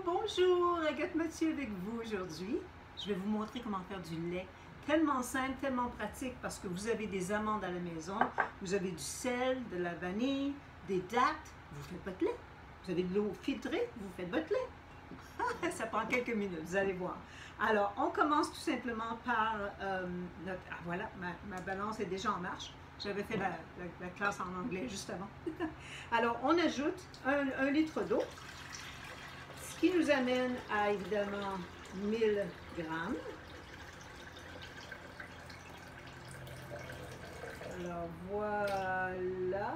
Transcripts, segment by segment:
Bonjour, Agathe Mathieu avec vous aujourd'hui. Je vais vous montrer comment faire du lait. Tellement simple, tellement pratique parce que vous avez des amandes à la maison, vous avez du sel, de la vanille, des dattes, vous faites votre lait. Vous avez de l'eau filtrée, vous faites votre lait. Ça prend quelques minutes, vous allez voir. Alors, on commence tout simplement par notre... Ah voilà, ma balance est déjà en marche. J'avais fait la classe en anglais juste avant. Alors, on ajoute un litre d'eau, ce qui nous amène à évidemment 1000 grammes. Alors, voilà.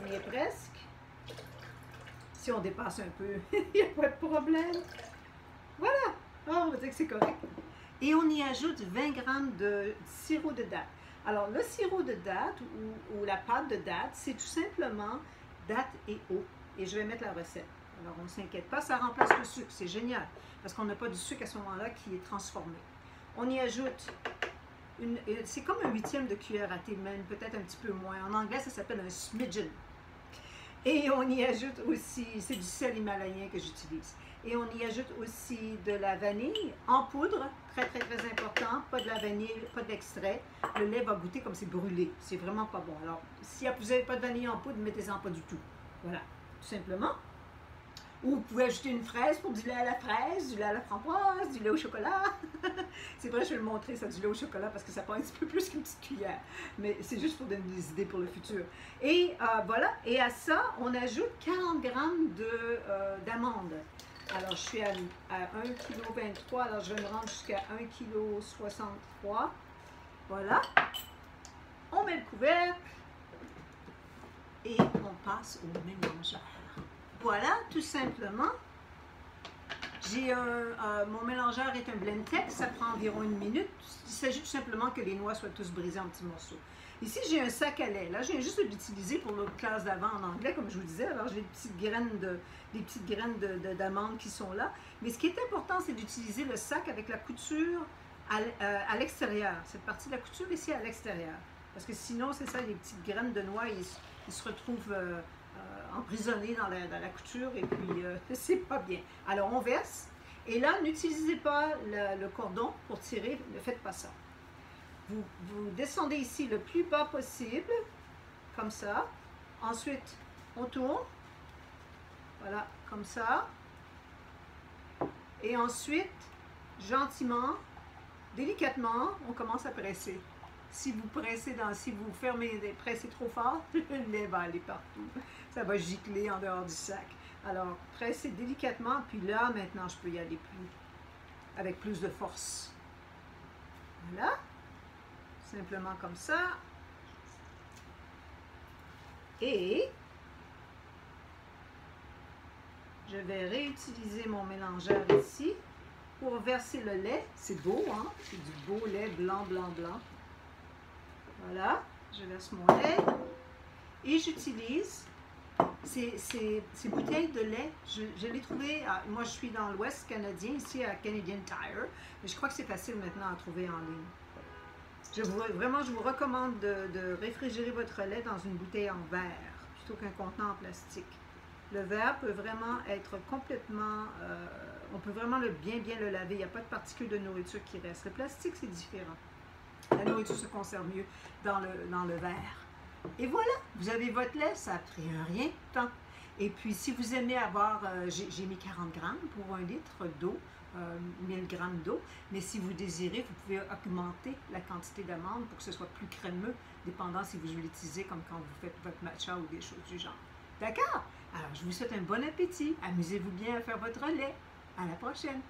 On y est presque. Si on dépasse un peu, il n'y a pas de problème. Voilà. Ah, on va dire que c'est correct. Et on y ajoute 20 grammes de sirop de date. Alors, le sirop de date ou la pâte de date, c'est tout simplement date et eau. Et je vais mettre la recette. Alors, on ne s'inquiète pas, ça remplace le sucre. C'est génial, parce qu'on n'a pas du sucre à ce moment-là qui est transformé. On y ajoute, c'est comme un huitième de cuillère à thé, même peut-être un petit peu moins. En anglais, ça s'appelle un smidgen. Et on y ajoute aussi, c'est du sel himalayen que j'utilise. Et on y ajoute aussi de la vanille en poudre, très important, pas de la vanille, pas d'extrait. Le lait va goûter comme c'est brûlé, c'est vraiment pas bon. Alors, si vous n'avez pas de vanille en poudre, mettez-en pas du tout. Voilà, tout simplement. Ou vous pouvez ajouter une fraise pour du lait à la fraise, du lait à la framboise, du lait au chocolat. C'est vrai, je vais le montrer, ça, du lait au chocolat, parce que ça prend un petit peu plus qu'une petite cuillère. Mais c'est juste pour donner des idées pour le futur. Et voilà, et à ça, on ajoute 40 grammes d'amandes. Alors, je suis à 1,23 kg, alors je vais me rendre jusqu'à 1,63 kg. Voilà. On met le couvercle et on passe au mélangeur. Voilà, tout simplement. Mon mélangeur est un Blendtec, ça prend environ 1 minute. Il s'agit tout simplement que les noix soient tous brisées en petits morceaux. Ici, j'ai un sac à lait. Là, je viens juste de l'utiliser pour l'autre classe d'avant en anglais, comme je vous disais. Alors, j'ai des petites graines d'amandes qui sont là. Mais ce qui est important, c'est d'utiliser le sac avec la couture à l'extérieur. Cette partie de la couture ici à l'extérieur. Parce que sinon, c'est ça, les petites graines de noix, ils se retrouvent emprisonnés dans la couture et puis c'est pas bien. Alors, on verse. Et là, n'utilisez pas le cordon pour tirer. Ne faites pas ça. Vous descendez ici le plus bas possible, comme ça. Ensuite, on tourne. Voilà, comme ça. Et ensuite, gentiment, délicatement, on commence à presser. Si vous pressez si vous pressez trop fort, le lait va aller partout. Ça va gicler en dehors du sac. Alors, pressez délicatement, puis là, maintenant, je peux y aller avec plus de force. Voilà. Simplement comme ça. Et je vais réutiliser mon mélangeur ici pour verser le lait. C'est beau, hein? C'est du beau lait blanc. Voilà. Je verse mon lait. Et j'utilise ces bouteilles de lait. Je l'ai trouvé, moi je suis dans l'Ouest canadien, ici à Canadian Tire. Mais je crois que c'est facile maintenant à trouver en ligne. Je vous recommande de réfrigérer votre lait dans une bouteille en verre plutôt qu'un contenant en plastique. Le verre peut vraiment être complètement... on peut vraiment bien le laver. Il n'y a pas de particules de nourriture qui restent. Le plastique, c'est différent. La nourriture se conserve mieux dans le verre. Et voilà, vous avez votre lait, ça a pris rien de temps. Et puis, si vous aimez avoir... j'ai mis 40 grammes pour 1 litre d'eau. 1000 grammes d'eau, mais si vous désirez, vous pouvez augmenter la quantité d'amandes pour que ce soit plus crémeux, dépendant si vous l'utilisez comme quand vous faites votre matcha ou des choses du genre. D'accord? Alors, je vous souhaite un bon appétit. Amusez-vous bien à faire votre lait. À la prochaine!